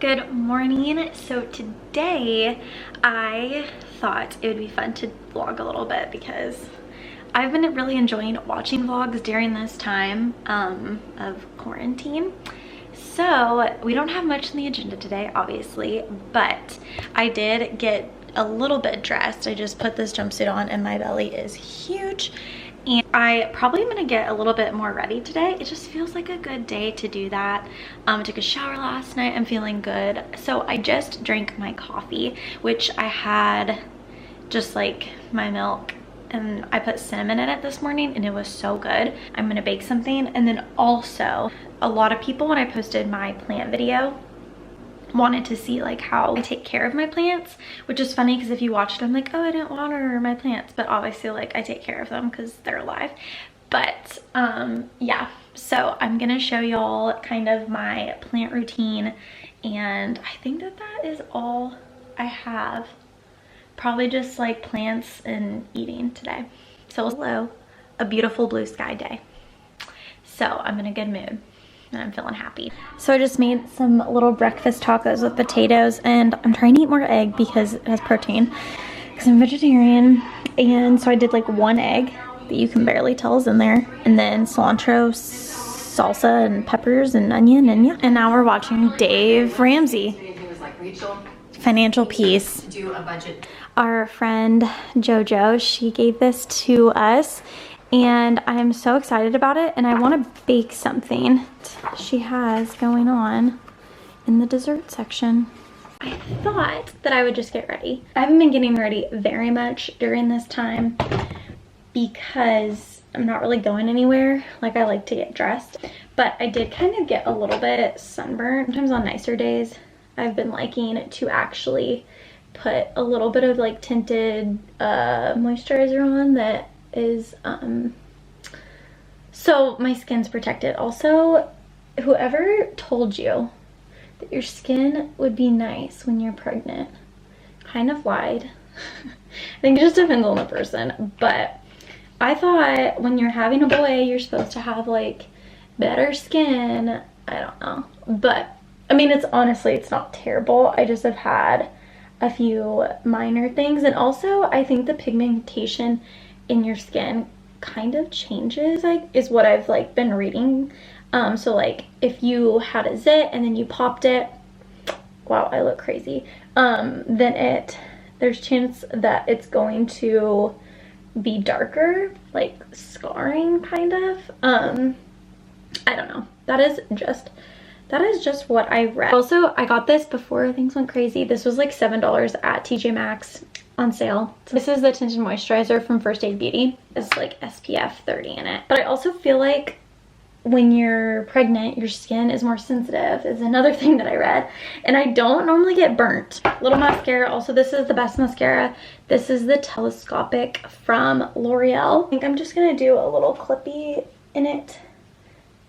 Good morning. So today I thought it would be fun to vlog a little bit because I've been really enjoying watching vlogs during this time of quarantine. So we don't have much on the agenda today, obviously, but I did get a little bit dressed. I just put this jumpsuit on and my belly is huge. And I probably am gonna get a little bit more ready today. It just feels like a good day to do that. I took a shower last night. I'm feeling good. So I just drank my coffee, which I had just like my milk and I put cinnamon in it this morning and it was so good. I'm gonna bake something. And then also a lot of people, when I posted my plant video, wanted to see like how I take care of my plants, which is funny because if you watched it, I'm like, oh, I didn't water my plants, but obviously like I take care of them because they're alive. But yeah, so I'm gonna show y'all kind of my plant routine, and I think that that is all I have. Probably just like plants and eating today. So hello, a beautiful blue sky day. So I'm in a good mood and I'm feeling happy. So I just made some little breakfast tacos with potatoes, and I'm trying to eat more egg because it has protein because I'm vegetarian. And so I did like one egg that you can barely tell is in there, and then cilantro, salsa, and peppers and onion, and yeah. And now we're watching Dave Ramsey. Financial Peace. Our friend Jojo, she gave this to us and I'm so excited about it, and I want to bake something she has going on in the dessert section. I thought that I would just get ready. I haven't been getting ready very much during this time because I'm not really going anywhere. Like, I like to get dressed, but I did kind of get a little bit sunburned. Sometimes on nicer days, I've been liking to actually put a little bit of like tinted moisturizer on that is so my skin's protected. Also, whoever told you that your skin would be nice when you're pregnant kind of lied. I think it just depends on the person, but I thought when you're having a boy you're supposed to have like better skin. I don't know, but I mean, it's honestly, it's not terrible. I just have had a few minor things, and also I think the pigmentation in your skin kind of changes, like, is what I've like been reading. So like if you had a zit and then you popped it, wow, I look crazy, then there's chance that it's going to be darker, like scarring kind of. I don't know, that is just what I read. Also, I got this before things went crazy. This was like $7 at TJ Maxx on sale. So this is the tinted moisturizer from First Aid Beauty. It's like SPF 30 in it. But I also feel like when you're pregnant, your skin is more sensitive, is another thing that I read. And I don't normally get burnt. Little mascara. Also, this is the best mascara. This is the Telescopic from L'Oreal. I think I'm just gonna do a little clippy in it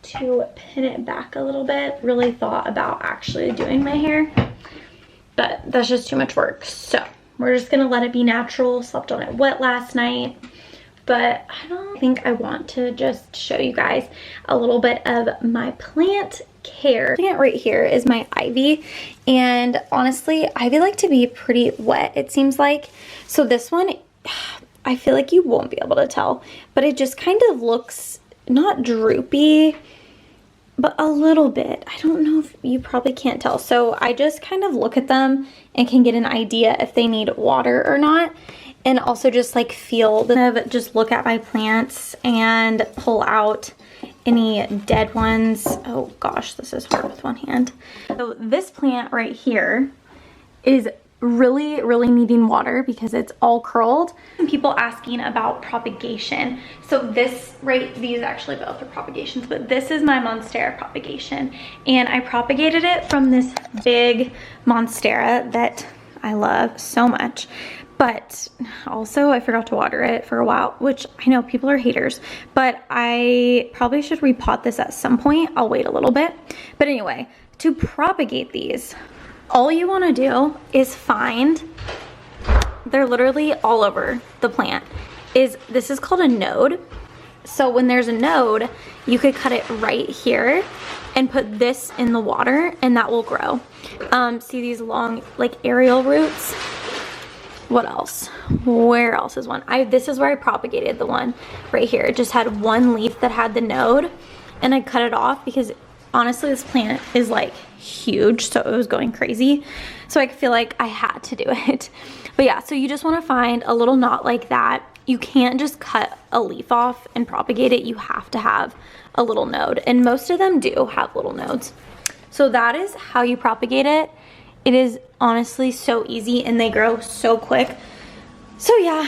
to pin it back a little bit. Really thought about actually doing my hair, but that's just too much work. So we're just gonna let it be natural. Slept on it wet last night, but I don't think I want to just show you guys a little bit of my plant care. Right here is my ivy, and honestly, ivy like to be pretty wet, it seems like. So this one, I feel like you won't be able to tell, but it just kind of looks not droopy, but a little bit. I don't know if you probably can't tell. So I just kind of look at them and can get an idea if they need water or not. And also just like feel them, just look at my plants and pull out any dead ones. Oh gosh, this is hard with one hand. So this plant right here is really needing water because it's all curled. And people asking about propagation. So this, right, these actually both are propagations, but this is my Monstera propagation, and I propagated it from this big Monstera that I love so much. But also I forgot to water it for a while, which I know people are haters, but I probably should repot this at some point. I'll wait a little bit. But anyway, to propagate these, all you want to do is find, they're literally all over the plant, this is called a node, So when there's a node, you could cut it right here and put this in the water and that will grow. See these long like aerial roots? What else? Where else is one? This is where I propagated the one right here. It just had one leaf that had the node and I cut it off because honestly this plant is like huge, so it was going crazy. So I feel like I had to do it. But yeah, so you just want to find a little knot like that. You can't just cut a leaf off and propagate it. You have to have a little node, and most of them do have little nodes. So that is how you propagate it. It is honestly so easy and they grow so quick. So yeah,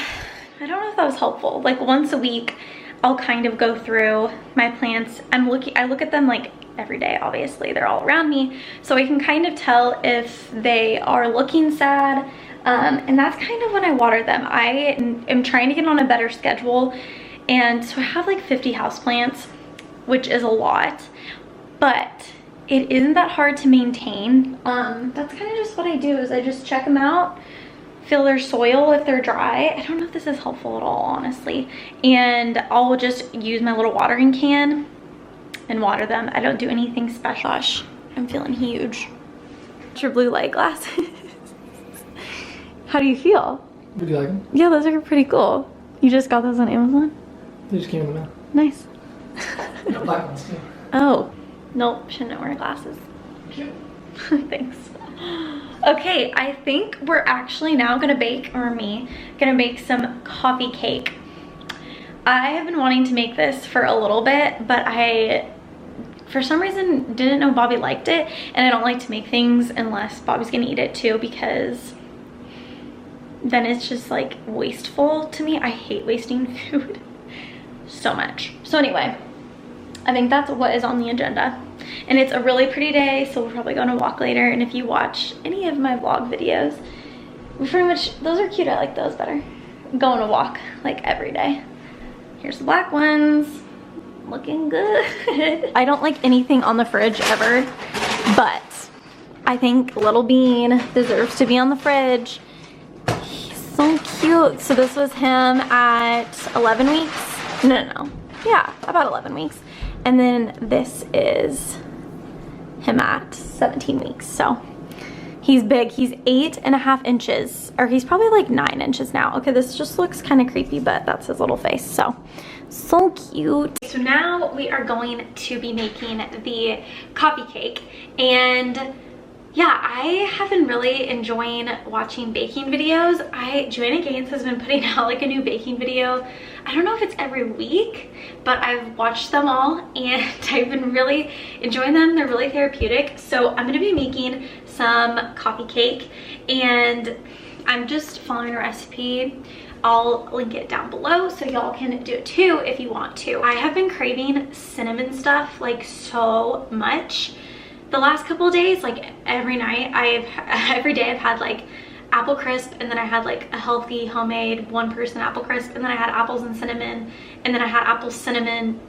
I don't know if that was helpful. Like once a week, I'll kind of go through my plants. I look at them like every day, obviously. They're all around me. So I can kind of tell if they are looking sad. And that's kind of when I water them. I am trying to get on a better schedule. And so I have like 50 houseplants, which is a lot, but it isn't that hard to maintain. That's kind of just what I do is I just check them out, feel their soil if they're dry. I don't know if this is helpful at all, honestly. And I'll just use my little watering can and water them. I don't do anything special. Gosh, I'm feeling huge. Your blue light glasses. How do you feel? Would you like them? Yeah, those are pretty cool. You just got those on Amazon? They just came in the mail. Nice. The black ones too. Oh, nope, shouldn't wear glasses. Cute. Thanks. Okay, I think we're actually now gonna bake, or me, gonna make some coffee cake. I have been wanting to make this for a little bit, but I, for some reason, didn't know Bobby liked it, and I don't like to make things unless Bobby's gonna eat it too, because then it's just like wasteful to me. I hate wasting food so much. So anyway, I think that's what is on the agenda. And it's a really pretty day, so we're probably going to walk later. And if you watch any of my vlog videos, we pretty much, those are cute. I like those better. I'm going to walk like every day. Here's the black ones. Looking good. I don't like anything on the fridge ever, but I think Little Bean deserves to be on the fridge. He's so cute. So this was him at 11 weeks. No. Yeah, about 11 weeks. And then this is him at 17 weeks. So he's big. He's 8.5 inches, or he's probably like 9 inches now. Okay, this just looks kind of creepy, but that's his little face. So cute. So now we are going to be making the coffee cake. And yeah, I have been really enjoying watching baking videos. Joanna Gaines has been putting out like a new baking video. I don't know if it's every week, but I've watched them all and I've been really enjoying them. They're really therapeutic. So I'm gonna be making some coffee cake and I'm just following a recipe. I'll link it down below so y'all can do it too if you want to. I have been craving cinnamon stuff like so much. The last couple of days, like every night, every day I've had like apple crisp, and then I had like a healthy homemade 1% apple crisp, and then I had apples and cinnamon, and then I had apple cinnamon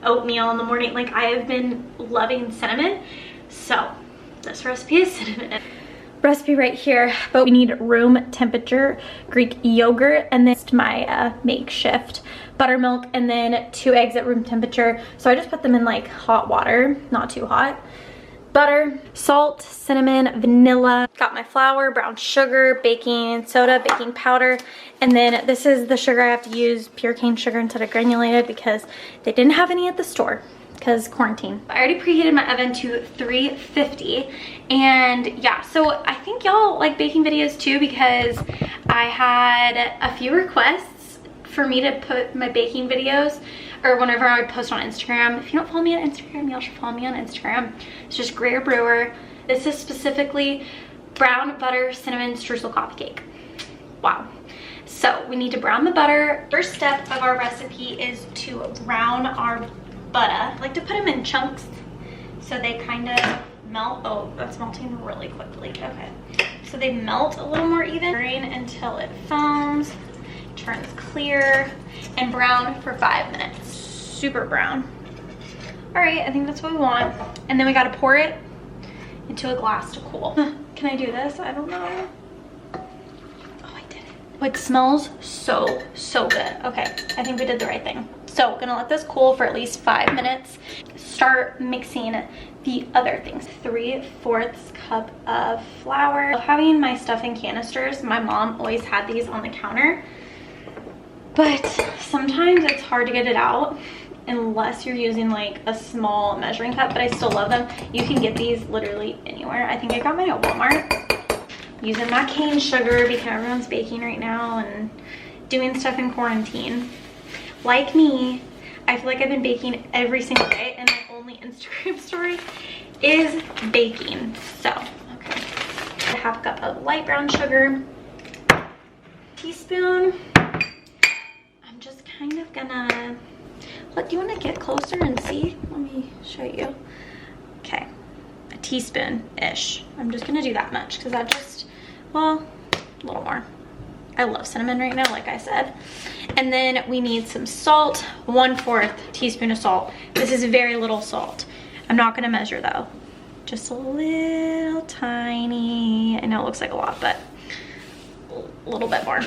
oatmeal in the morning. Like I have been loving cinnamon. So this recipe is cinnamon. Recipe right here, but we need room temperature Greek yogurt, and this is my makeshift buttermilk, and then 2 eggs at room temperature. So I just put them in like hot water, not too hot. Butter, salt, cinnamon, vanilla. Got my flour, brown sugar, baking soda, baking powder, and then this is the sugar I have to use, pure cane sugar instead of granulated because they didn't have any at the store because quarantine. I already preheated my oven to 350, and yeah, so I think y'all like baking videos too because I had a few requests for me to put my baking videos, or whenever I would post on Instagram. If you don't follow me on Instagram, y'all should follow me on Instagram. It's just Greer Brewer. This is specifically brown butter cinnamon streusel coffee cake. Wow. So we need to brown the butter. First step of our recipe is to brown our butter. I like to put them in chunks so they kind of melt. Oh, that's melting really quickly. Okay. So they melt a little more even. Until it foams, turns clear, and brown for 5 minutes. Super brown. All right, I think that's what we want. And then we gotta pour it into a glass to cool. Can I do this? I don't know. Oh, I did it. It smells so, so good. Okay, I think we did the right thing. So gonna let this cool for at least 5 minutes. Start mixing the other things. 3/4 cup of flour. Having my stuff in canisters, my mom always had these on the counter, but sometimes it's hard to get it out unless you're using like a small measuring cup, but I still love them. You can get these literally anywhere. I think I got mine at Walmart. Using my cane sugar because everyone's baking right now and doing stuff in quarantine. Like me, I feel like I've been baking every single day and my only Instagram story is baking. So, okay. 1/2 cup of light brown sugar. Teaspoon. I'm just kind of gonna, look, do you want to get closer and see? Let me show you. Okay. A teaspoon-ish. I'm just gonna do that much because that just, well, a little more. I love cinnamon right now, like I said. And then we need some salt, 1/4 teaspoon of salt. This is very little salt. I'm not gonna measure though. Just a little tiny, I know it looks like a lot, but a little bit more.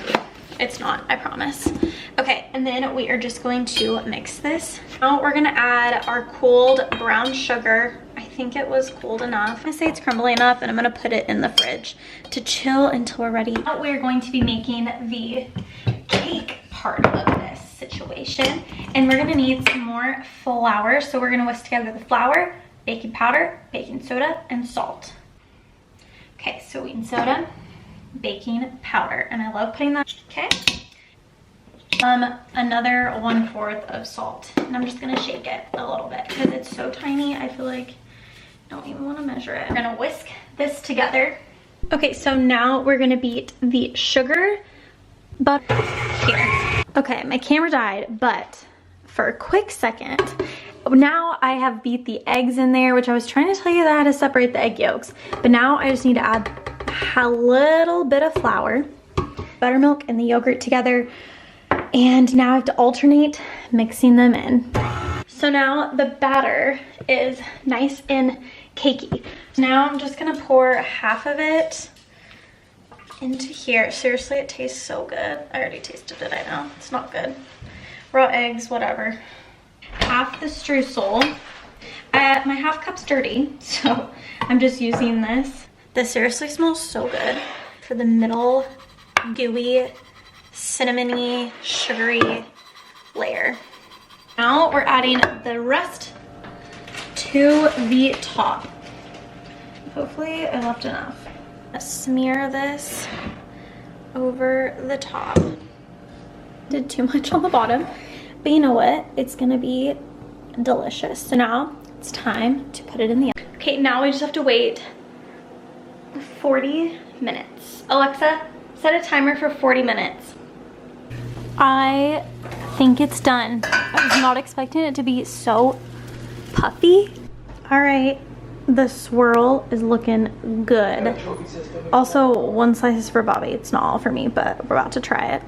It's not, I promise. Okay, and then we are just going to mix this. Now we're gonna add our cooled brown sugar. I think it was cold enough. I say it's crumbly enough, and I'm gonna put it in the fridge to chill until we're ready. Now we're going to be making the cake part of this situation, and we're gonna need some more flour. So we're gonna whisk together the flour, baking powder, baking soda, and salt. Okay, so sweetened soda, baking powder, and I love putting that. Okay. Another 1/4 of salt, and I'm just gonna shake it a little bit because it's so tiny. I feel like I don't even want to measure it. We're gonna whisk this together. Okay, so now we're gonna beat the sugar, butter here. Okay, my camera died, but for a quick second, now I have beat the eggs in there, which I was trying to tell you that I had to separate the egg yolks, but now I just need to add a little bit of flour, buttermilk, and the yogurt together. And now I have to alternate mixing them in. So now the batter is nice and cakey. Now I'm just gonna pour half of it into here. Seriously, it tastes so good. I already tasted it, I know. It's not good. Raw eggs, whatever. Half the streusel. My half cup's dirty, so I'm just using this. This seriously smells so good. For the middle, gooey, cinnamony, sugary layer. Now we're adding the rest to the top. Hopefully I left enough. Smear this over the top. Did too much on the bottom, but you know what? It's gonna be delicious. So now it's time to put it in the oven. Okay, now we just have to wait 40 minutes. Alexa, set a timer for 40 minutes. I think it's done. I was not expecting it to be so puffy. All right, the swirl is looking good. Also, one slice is for Bobby. It's not all for me, but we're about to try it.